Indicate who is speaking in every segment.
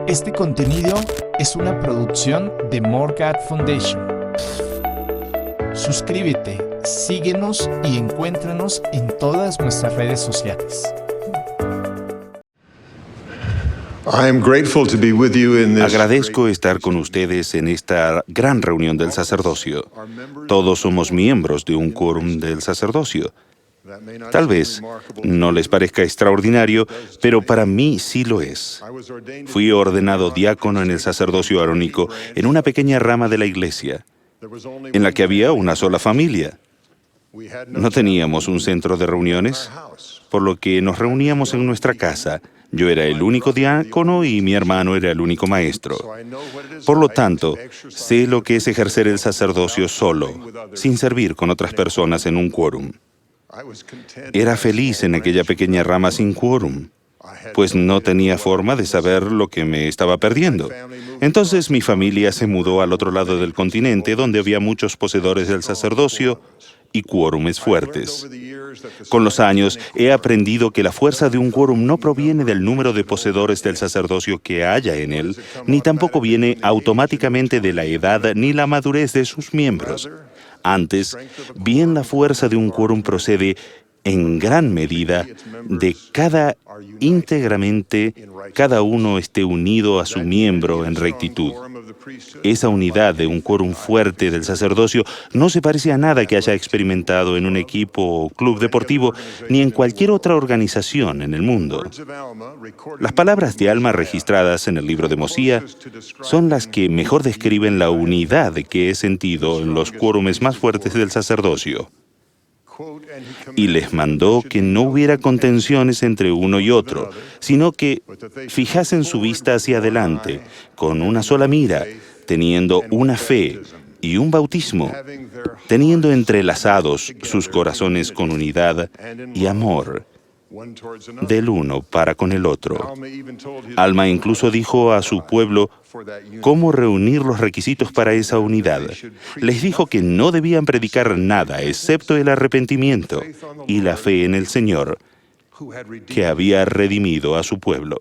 Speaker 1: Este contenido es una producción de Morgat Foundation. Suscríbete, síguenos y encuéntranos en todas nuestras redes sociales.
Speaker 2: Agradezco estar con ustedes en esta gran reunión del sacerdocio. Todos somos miembros de un quórum del sacerdocio. Tal vez no les parezca extraordinario, pero para mí sí lo es. Fui ordenado diácono en el sacerdocio arónico en una pequeña rama de la iglesia, en la que había una sola familia. No teníamos un centro de reuniones, por lo que nos reuníamos en nuestra casa. Yo era el único diácono y mi hermano era el único maestro. Por lo tanto, sé lo que es ejercer el sacerdocio solo, sin servir con otras personas en un quórum. Era feliz en aquella pequeña rama sin quórum, pues no tenía forma de saber lo que me estaba perdiendo. Entonces mi familia se mudó al otro lado del continente, donde había muchos poseedores del sacerdocio y quórumes fuertes. Con los años he aprendido que la fuerza de un quórum no proviene del número de poseedores del sacerdocio que haya en él, ni tampoco viene automáticamente de la edad ni la madurez de sus miembros. Antes, bien la fuerza de un quórum procede en gran medida de íntegramente cada uno esté unido a su miembro en rectitud. Esa unidad de un quórum fuerte del sacerdocio no se parece a nada que haya experimentado en un equipo o club deportivo ni en cualquier otra organización en el mundo. Las palabras de Alma registradas en el libro de Mosía son las que mejor describen la unidad que he sentido en los quórumes más fuertes del sacerdocio. Y les mandó que no hubiera contenciones entre uno y otro, sino que fijasen su vista hacia adelante, con una sola mira, teniendo una fe y un bautismo, teniendo entrelazados sus corazones con unidad y amor del uno para con el otro. Alma incluso dijo a su pueblo cómo reunir los requisitos para esa unidad. Les dijo que no debían predicar nada excepto el arrepentimiento y la fe en el Señor, que había redimido a su pueblo.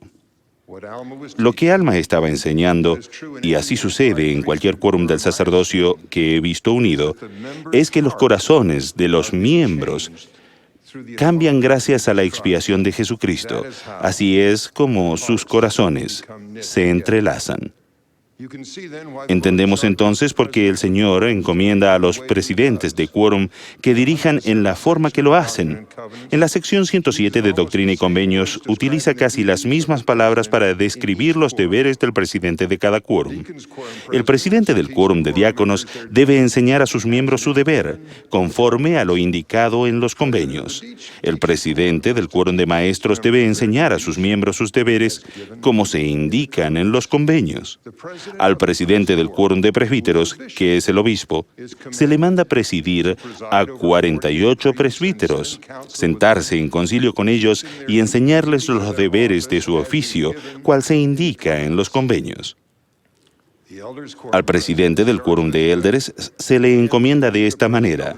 Speaker 2: Lo que Alma estaba enseñando, y así sucede en cualquier quórum del sacerdocio que he visto unido, es que los corazones de los miembros cambian gracias a la expiación de Jesucristo. Así es como sus corazones se entrelazan. Entendemos entonces por qué el Señor encomienda a los presidentes de quórum que dirijan en la forma que lo hacen. En la sección 107 de Doctrina y Convenios utiliza casi las mismas palabras para describir los deberes del presidente de cada quórum. El presidente del quórum de diáconos debe enseñar a sus miembros su deber, conforme a lo indicado en los convenios. El presidente del quórum de maestros debe enseñar a sus miembros sus deberes, como se indican en los convenios. Al presidente del quórum de presbíteros, que es el obispo, se le manda presidir a 48 presbíteros, sentarse en concilio con ellos y enseñarles los deberes de su oficio, cual se indica en los convenios. Al presidente del quórum de élderes se le encomienda de esta manera.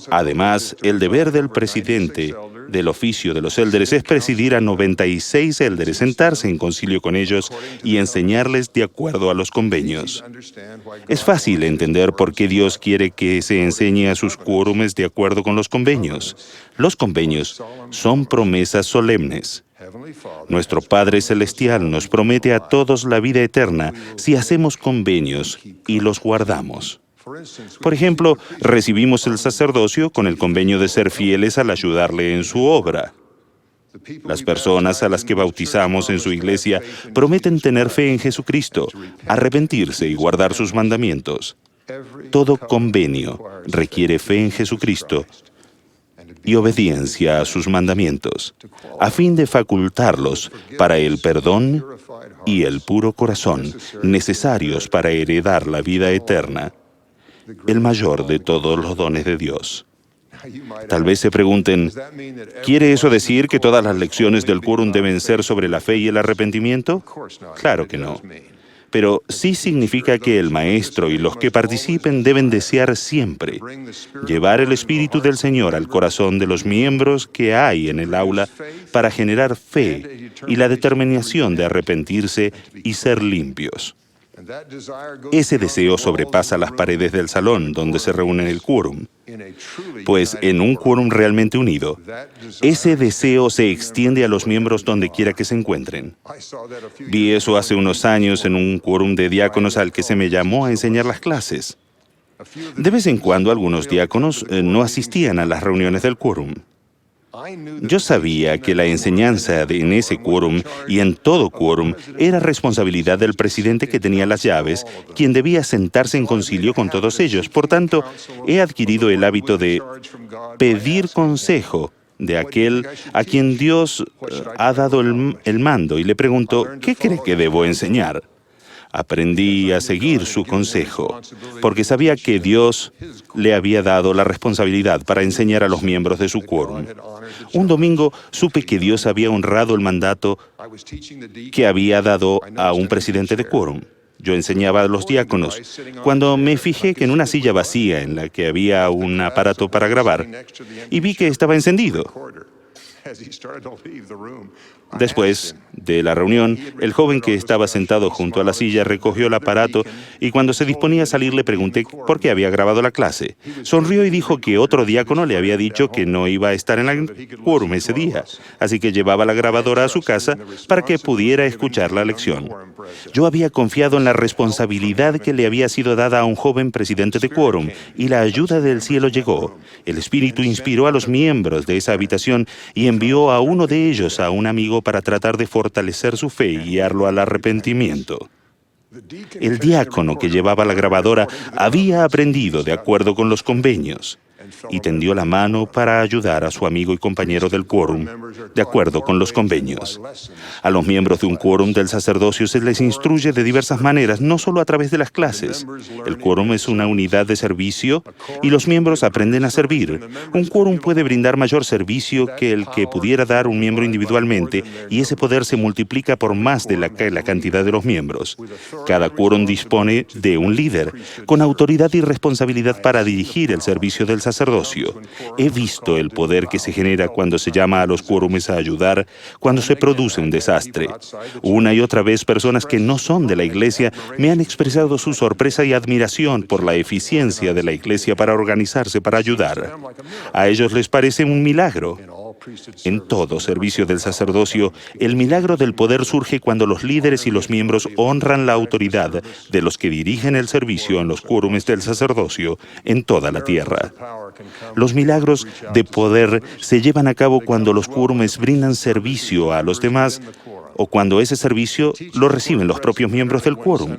Speaker 2: Además, el deber del presidente del oficio de los élderes es presidir a 96 élderes, sentarse en concilio con ellos y enseñarles de acuerdo a los convenios. Es fácil entender por qué Dios quiere que se enseñe a sus quórumes de acuerdo con los convenios. Los convenios son promesas solemnes. Nuestro Padre Celestial nos promete a todos la vida eterna si hacemos convenios y los guardamos. Por ejemplo, recibimos el sacerdocio con el convenio de ser fieles al ayudarle en su obra. Las personas a las que bautizamos en su iglesia prometen tener fe en Jesucristo, arrepentirse y guardar sus mandamientos. Todo convenio requiere fe en Jesucristo y obediencia a sus mandamientos, a fin de facultarlos para el perdón y el puro corazón, necesarios para heredar la vida eterna, el mayor de todos los dones de Dios. Tal vez se pregunten, ¿quiere eso decir que todas las lecciones del quórum deben ser sobre la fe y el arrepentimiento? Claro que no. pero sí significa que el maestro y los que participen deben desear siempre llevar el Espíritu del Señor al corazón de los miembros que hay en el aula para generar fe y la determinación de arrepentirse y ser limpios. Ese deseo sobrepasa las paredes del salón donde se reúne el quórum, pues en un quórum realmente unido, ese deseo se extiende a los miembros donde quiera que se encuentren. Vi eso hace unos años en un quórum de diáconos al que se me llamó a enseñar las clases. De vez en cuando algunos diáconos no asistían a las reuniones del quórum. Yo sabía que la enseñanza en ese quórum y en todo quórum era responsabilidad del presidente que tenía las llaves, quien debía sentarse en concilio con todos ellos. Por tanto, he adquirido el hábito de pedir consejo de aquel a quien Dios ha dado el mando y le pregunto, ¿qué cree que debo enseñar? Aprendí a seguir su consejo, porque sabía que Dios le había dado la responsabilidad para enseñar a los miembros de su quórum. Un domingo supe que Dios había honrado el mandato que había dado a un presidente de quórum. Yo enseñaba a los diáconos. Cuando me fijé que en una silla vacía en la que había un aparato para grabar, y vi que estaba encendido. Después de la reunión, el joven que estaba sentado junto a la silla recogió el aparato y cuando se disponía a salir le pregunté por qué había grabado la clase. Sonrió y dijo que otro diácono le había dicho que no iba a estar en el quórum ese día, así que llevaba la grabadora a su casa para que pudiera escuchar la lección. Yo había confiado en la responsabilidad que le había sido dada a un joven presidente de quórum y la ayuda del cielo llegó. El Espíritu inspiró a los miembros de esa habitación y envió a uno de ellos a un amigo para tratar de fortalecer su fe y guiarlo al arrepentimiento. El diácono que llevaba la grabadora había aprendido de acuerdo con los convenios y tendió la mano para ayudar a su amigo y compañero del quórum, de acuerdo con los convenios. A los miembros de un quórum del sacerdocio se les instruye de diversas maneras, no solo a través de las clases. El quórum es una unidad de servicio y los miembros aprenden a servir. Un quórum puede brindar mayor servicio que el que pudiera dar un miembro individualmente y ese poder se multiplica por más de la cantidad de los miembros. Cada quórum dispone de un líder, con autoridad y responsabilidad para dirigir el servicio del sacerdocio. He visto el poder que se genera cuando se llama a los quórumes a ayudar, cuando se produce un desastre. Una y otra vez personas que no son de la iglesia me han expresado su sorpresa y admiración por la eficiencia de la iglesia para organizarse para ayudar. A ellos les parece un milagro. En todo servicio del sacerdocio, el milagro del poder surge cuando los líderes y los miembros honran la autoridad de los que dirigen el servicio en los quórumes del sacerdocio en toda la tierra. Los milagros de poder se llevan a cabo cuando los quórumes brindan servicio a los demás o cuando ese servicio lo reciben los propios miembros del quórum.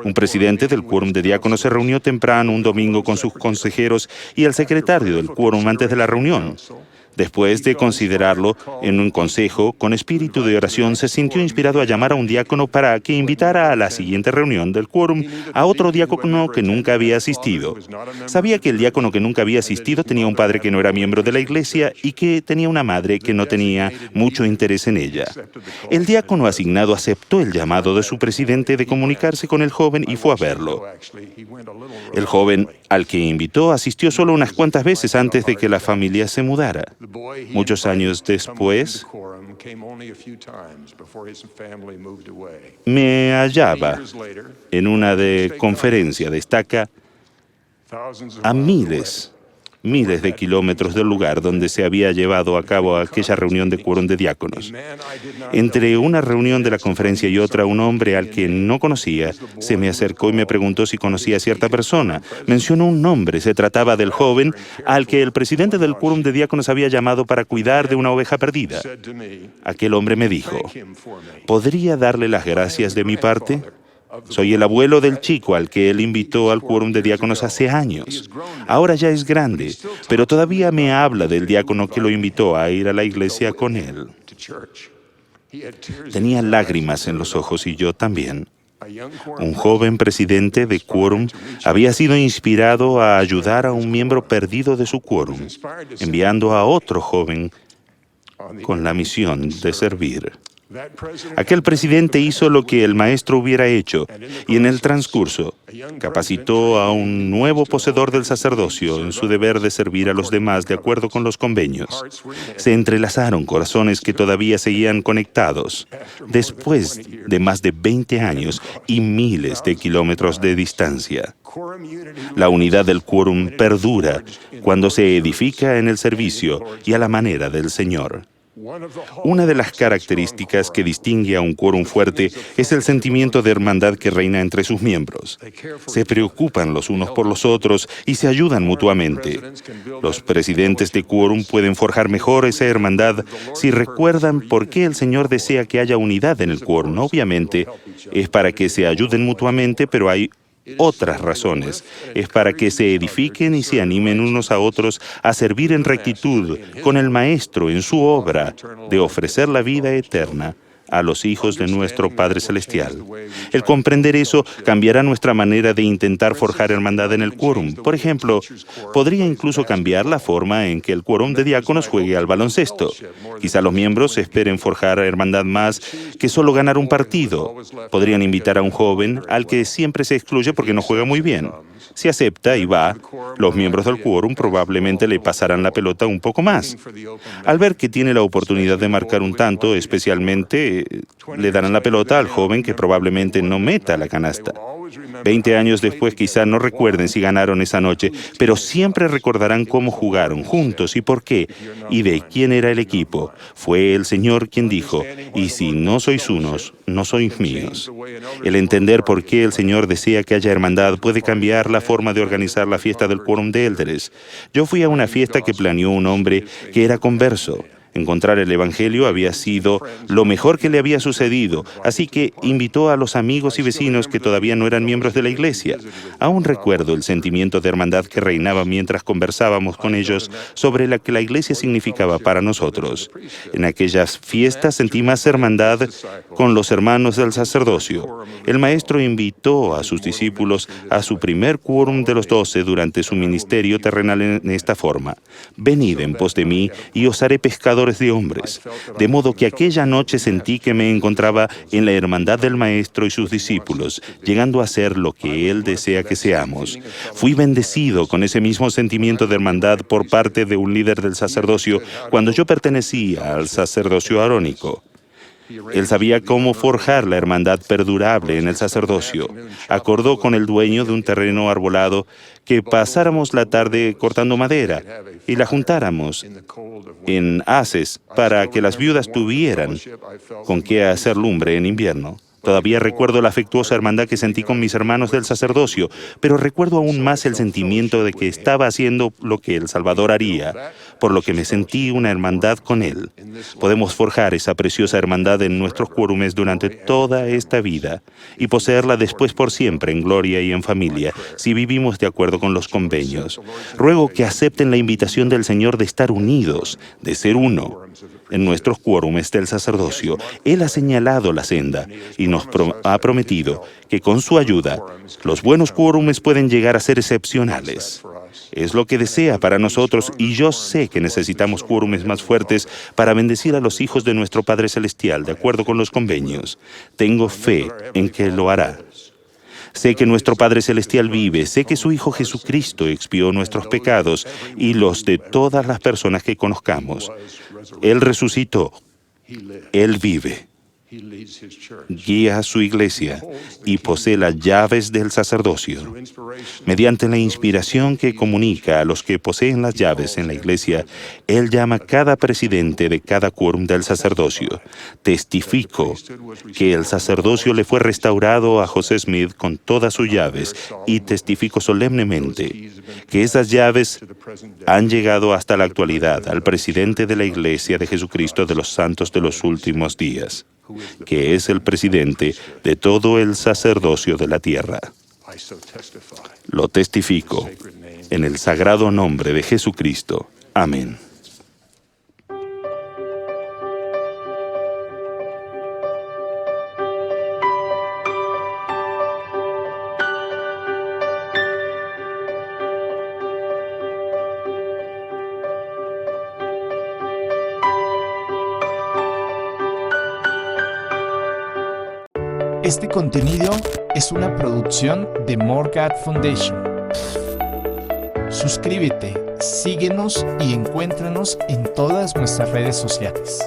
Speaker 2: Un presidente del quórum de diáconos se reunió temprano un domingo con sus consejeros y el secretario del quórum antes de la reunión. Después de considerarlo en un consejo, con espíritu de oración, se sintió inspirado a llamar a un diácono para que invitara a la siguiente reunión del quórum a otro diácono que nunca había asistido. Sabía que el diácono que nunca había asistido tenía un padre que no era miembro de la iglesia y que tenía una madre que no tenía mucho interés en ella. El diácono asignado aceptó el llamado de su presidente de comunicarse con el joven y fue a verlo. El joven al que invitó asistió solo unas cuantas veces antes de que la familia se mudara. Muchos años después, me hallaba en una conferencia de estaca a miles de kilómetros del lugar donde se había llevado a cabo aquella reunión de quórum de diáconos. Entre una reunión de la conferencia y otra, un hombre al que no conocía se me acercó y me preguntó si conocía a cierta persona. Mencionó un nombre. Se trataba del joven al que el presidente del quórum de diáconos había llamado para cuidar de una oveja perdida. Aquel hombre me dijo, ¿podría darle las gracias de mi parte? Soy el abuelo del chico al que él invitó al quórum de diáconos hace años. Ahora ya es grande, pero todavía me habla del diácono que lo invitó a ir a la iglesia con él. Tenía lágrimas en los ojos y yo también. Un joven presidente de quórum había sido inspirado a ayudar a un miembro perdido de su quórum, enviando a otro joven con la misión de servir. Aquel presidente hizo lo que el maestro hubiera hecho y en el transcurso capacitó a un nuevo poseedor del sacerdocio en su deber de servir a los demás de acuerdo con los convenios. Se entrelazaron corazones que todavía seguían conectados después de más de 20 años y miles de kilómetros de distancia. La unidad del quórum perdura cuando se edifica en el servicio y a la manera del Señor. Una de las características que distingue a un quórum fuerte es el sentimiento de hermandad que reina entre sus miembros. Se preocupan los unos por los otros y se ayudan mutuamente. Los presidentes de quórum pueden forjar mejor esa hermandad si recuerdan por qué el Señor desea que haya unidad en el quórum. Obviamente, es para que se ayuden mutuamente, pero hay otras razones. Es para que se edifiquen y se animen unos a otros a servir en rectitud con el Maestro en su obra de ofrecer la vida eterna a los hijos de nuestro Padre Celestial. El comprender eso cambiará nuestra manera de intentar forjar hermandad en el quórum. Por ejemplo, podría incluso cambiar la forma en que el quórum de diáconos juegue al baloncesto. Quizá los miembros esperen forjar hermandad más que solo ganar un partido. Podrían invitar a un joven al que siempre se excluye porque no juega muy bien. Si acepta y va, los miembros del quórum probablemente le pasarán la pelota un poco más. Al ver que tiene la oportunidad de marcar un tanto, especialmente, le darán la pelota al joven que probablemente no meta la canasta. 20 años después quizá no recuerden si ganaron esa noche, pero siempre recordarán cómo jugaron juntos y por qué, y de quién era el equipo. Fue el Señor quien dijo, y si no sois unos, no sois míos. El entender por qué el Señor desea que haya hermandad puede cambiar la forma de organizar la fiesta del quórum de élderes. Yo fui a una fiesta que planeó un hombre que era converso. Encontrar el Evangelio había sido lo mejor que le había sucedido, así que invitó a los amigos y vecinos que todavía no eran miembros de la iglesia. Aún recuerdo el sentimiento de hermandad que reinaba mientras conversábamos con ellos sobre lo que la iglesia significaba para nosotros. En aquellas fiestas sentí más hermandad con los hermanos del sacerdocio. El maestro invitó a sus discípulos a su primer quórum de los 12 durante su ministerio terrenal en esta forma: venid en pos de mí y os haré pescadores de hombres. De modo que aquella noche sentí que me encontraba en la hermandad del Maestro y sus discípulos, llegando a ser lo que Él desea que seamos. Fui bendecido con ese mismo sentimiento de hermandad por parte de un líder del sacerdocio cuando yo pertenecía al sacerdocio arónico. Él sabía cómo forjar la hermandad perdurable en el sacerdocio. Acordó con el dueño de un terreno arbolado que pasáramos la tarde cortando madera y la juntáramos en haces para que las viudas tuvieran con qué hacer lumbre en invierno. Todavía recuerdo la afectuosa hermandad que sentí con mis hermanos del sacerdocio, pero recuerdo aún más el sentimiento de que estaba haciendo lo que el Salvador haría, por lo que me sentí una hermandad con Él. Podemos forjar esa preciosa hermandad en nuestros quórumes durante toda esta vida y poseerla después por siempre en gloria y en familia, si vivimos de acuerdo con los convenios. Ruego que acepten la invitación del Señor de estar unidos, de ser uno. En nuestros quórumes del sacerdocio, Él ha señalado la senda y nos ha prometido que con su ayuda, los buenos quórumes pueden llegar a ser excepcionales. Es lo que desea para nosotros y yo sé que necesitamos quórumes más fuertes para bendecir a los hijos de nuestro Padre Celestial, de acuerdo con los convenios. Tengo fe en que lo hará. Sé que nuestro Padre Celestial vive, sé que su Hijo Jesucristo expió nuestros pecados y los de todas las personas que conozcamos. Él resucitó, Él vive. Guía a su iglesia y posee las llaves del sacerdocio. Mediante la inspiración que comunica a los que poseen las llaves en la iglesia, Él llama a cada presidente de cada quórum del sacerdocio. Testifico que el sacerdocio le fue restaurado a José Smith con todas sus llaves y testifico solemnemente que esas llaves han llegado hasta la actualidad al presidente de la Iglesia de Jesucristo de los Santos de los Últimos Días, que es el presidente de todo el sacerdocio de la tierra. Lo testifico en el sagrado nombre de Jesucristo. Amén.
Speaker 1: Este contenido es una producción de More God Foundation. Suscríbete, síguenos y encuéntranos en todas nuestras redes sociales.